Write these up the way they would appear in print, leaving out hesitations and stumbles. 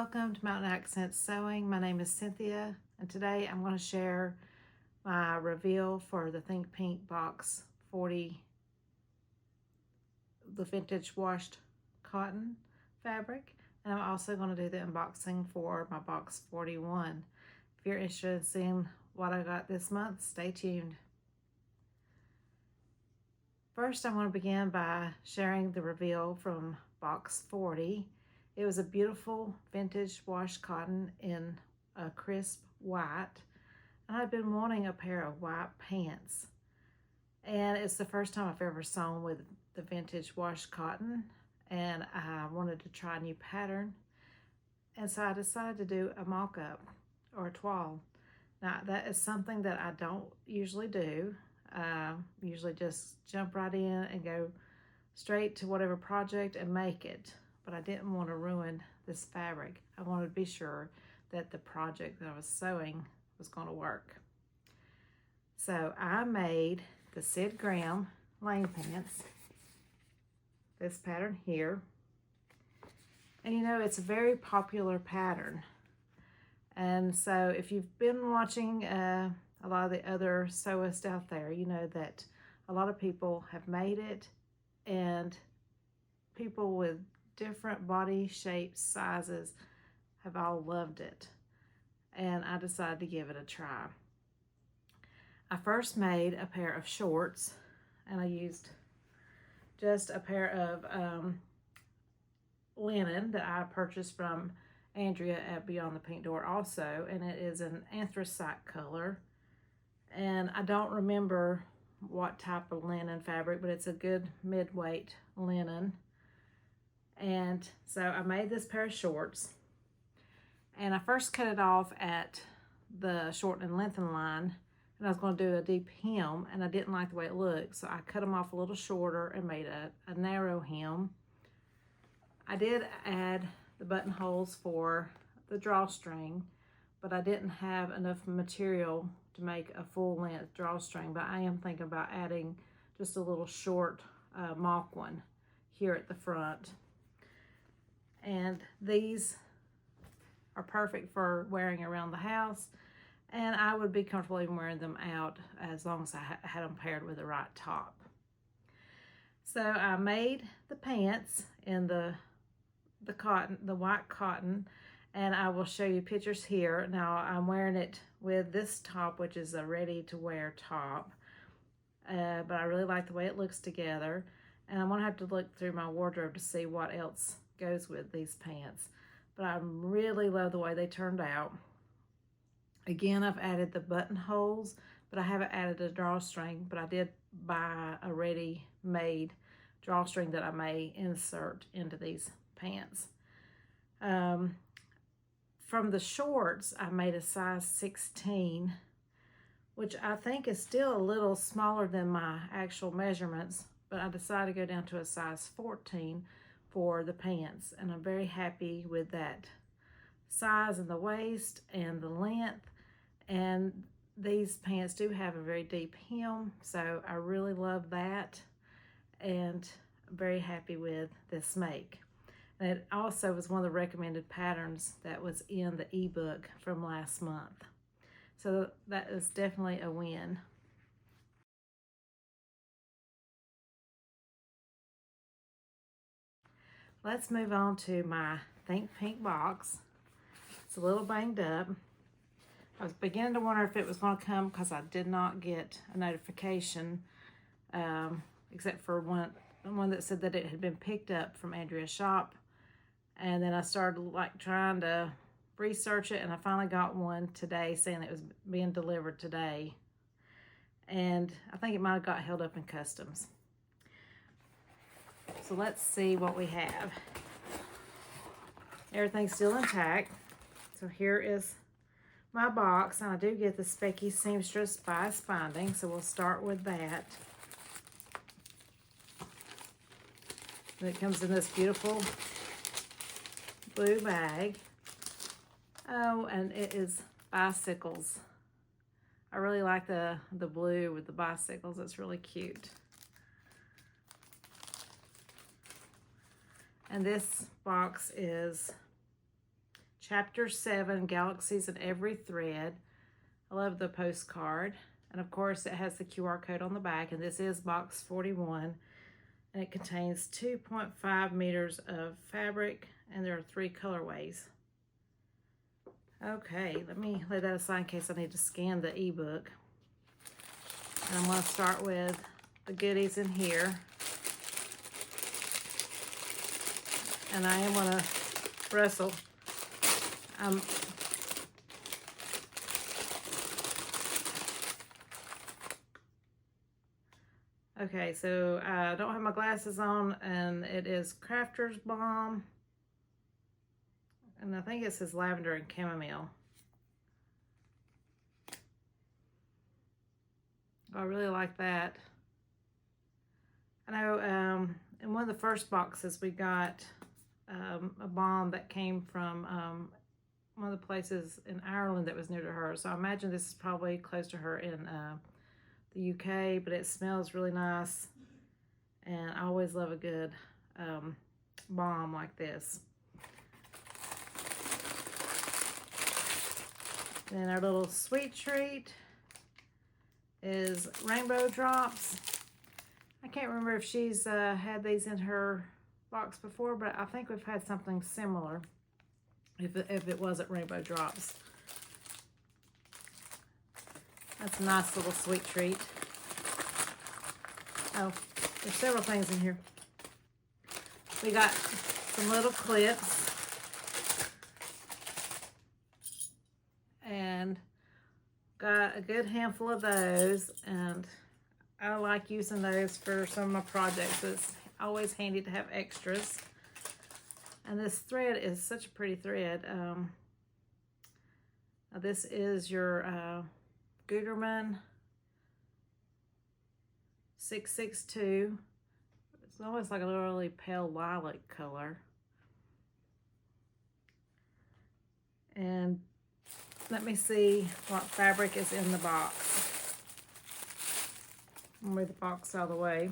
Welcome to Mountain Accent Sewing. My name is Cynthia, and today I'm going to share my reveal for the Think Pink Box 40, the vintage washed cotton fabric. And I'm also going to do the unboxing for my box 41. If you're interested in seeing what I got this month, stay tuned. First, I want to begin by sharing the reveal from box 40. It was a beautiful vintage washed cotton in a crisp white. And I've been wanting a pair of white pants. And it's the first time I've ever sewn with the vintage washed cotton. And I wanted to try a new pattern. And so I decided to do a mock-up or a toile. Now that is something that I don't usually do. Usually just jump right in and go straight to whatever project and make it. But I didn't want to ruin this fabric. I wanted to be sure that the project that I was sewing was going to work. So I made the Syd Graham Lane pants, this pattern here. And you know, it's a very popular pattern. And so if you've been watching a lot of the other sewists out there, you know that a lot of people have made it, and people with different body shapes, sizes have all loved it. And I decided to give it a try. I first made a pair of shorts, and I used just a pair of linen that I purchased from Andrea at Beyond the Pink Door also, and it is an anthracite color. And I don't remember what type of linen fabric, but it's a good mid-weight linen. And so I made this pair of shorts, and I first cut it off at the shorten and lengthen line, and I was going to do a deep hem, and I didn't like the way it looked, so I cut them off a little shorter and made a narrow hem. I did add the buttonholes for the drawstring, but I didn't have enough material to make a full length drawstring, but I am thinking about adding just a little short mock one here at the front. And these are perfect for wearing around the house, and I would be comfortable even wearing them out as long as I had them paired with the right top. So I made the pants in the cotton, the white cotton, and I will show you pictures here. Now I'm wearing it with this top, which is a ready-to-wear top, but I really like the way it looks together, and I'm gonna have to look through my wardrobe to see what else goes with these pants. But I really love the way they turned out. Again, I've added the buttonholes, but I haven't added a drawstring, but I did buy a ready-made drawstring that I may insert into these pants. From the shorts, I made a size 16, which I think is still a little smaller than my actual measurements, but I decided to go down to a size 14 for the pants, and I'm very happy with that size and the waist and the length. And these pants do have a very deep hem, so I really love that, and I'm very happy with this make. And it also was one of the recommended patterns that was in the ebook from last month, so that is definitely a win. Let's move on to my Think Pink box. It's a little banged up. I was beginning to wonder if it was going to come because I did not get a notification, except for one that said that it had been picked up from Andrea's shop. And then I started like trying to research it, and I finally got one today saying it was being delivered today. And I think it might have got held up in customs. So let's see what we have. Everything's still intact. So here is my box, and I do get the Specky Seamstress Bias binding, so we'll start with that. And it comes in this beautiful blue bag. Oh, and it is bicycles. I really like the blue with the bicycles. It's really cute. And this box is Chapter 7, Galaxies in Every Thread. I love the postcard. And of course, it has the QR code on the back, and this is box 41. And it contains 2.5 meters of fabric, and there are 3 colorways. Okay, let me lay that aside in case I need to scan the ebook. And I'm going to start with the goodies in here. And I am going to wrestle. Okay, so I don't have my glasses on, and it is Crafter's Balm. And I think it says lavender and chamomile. I really like that. I know in one of the first boxes we got a balm that came from one of the places in Ireland that was near to her. So I imagine this is probably close to her in the UK, but it smells really nice. And I always love a good balm like this. Then our little sweet treat is Rainbow Drops. I can't remember if she's had these in her box before, but I think we've had something similar if it wasn't Rainbow Drops. That's a nice little sweet treat. Oh, there's several things in here. We got some little clips. And got a good handful of those, and I like using those for some of my projects. It's always handy to have extras. And this thread is such a pretty thread. This is your Gutermann 662. It's almost like a really pale lilac color. And let me see what fabric is in the box. I'll move the box out of the way.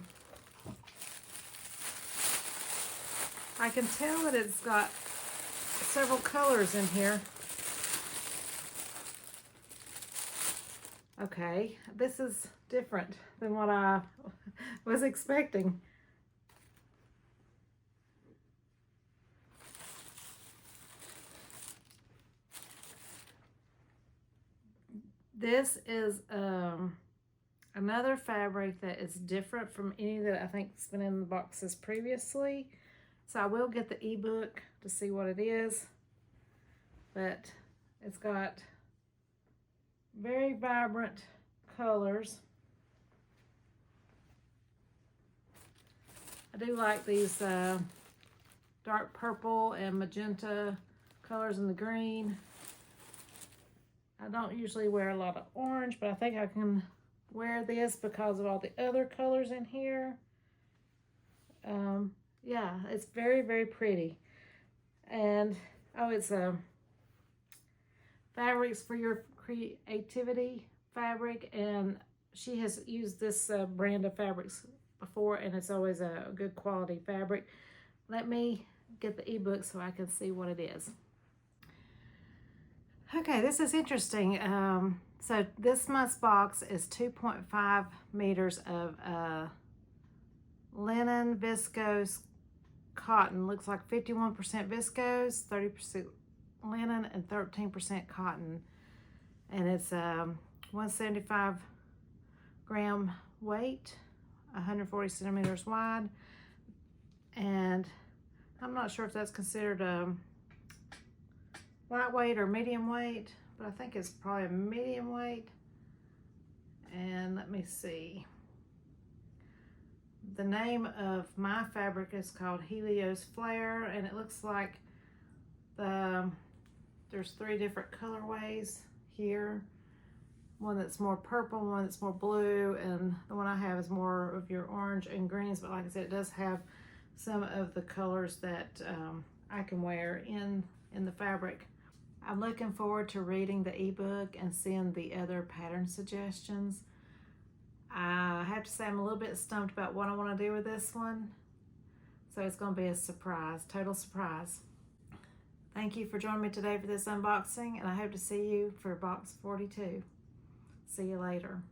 I can tell that it's got several colors in here. Okay, this is different than what I was expecting. This is another fabric that is different from any that I think's been in the boxes previously. So I will get the ebook to see what it is. But it's got very vibrant colors. I do like these dark purple and magenta colors in the green. I don't usually wear a lot of orange, but I think I can wear this because of all the other colors in here. Yeah, it's very, very pretty. And, oh, it's fabrics for your creativity fabric. And she has used this brand of fabrics before, and it's always a good quality fabric. Let me get the ebook so I can see what it is. Okay, this is interesting. So this month's box is 2.5 meters of linen viscose cotton. Looks like 51% viscose, 30% linen, and 13% cotton. And it's 175 gram weight, 140 centimeters wide. And I'm not sure if that's considered lightweight or medium weight, but I think it's probably a medium weight. And let me see. The name of my fabric is called Helios Flare, and it looks like there's 3 different colorways here. One that's more purple, one that's more blue, and the one I have is more of your orange and greens, but like I said, it does have some of the colors that I can wear in the fabric. I'm looking forward to reading the ebook and seeing the other pattern suggestions. I have to say I'm a little bit stumped about what I want to do with this one. So it's going to be a surprise, total surprise. Thank Thank you for joining me today for this unboxing, and I hope to see you for box 42. See you later.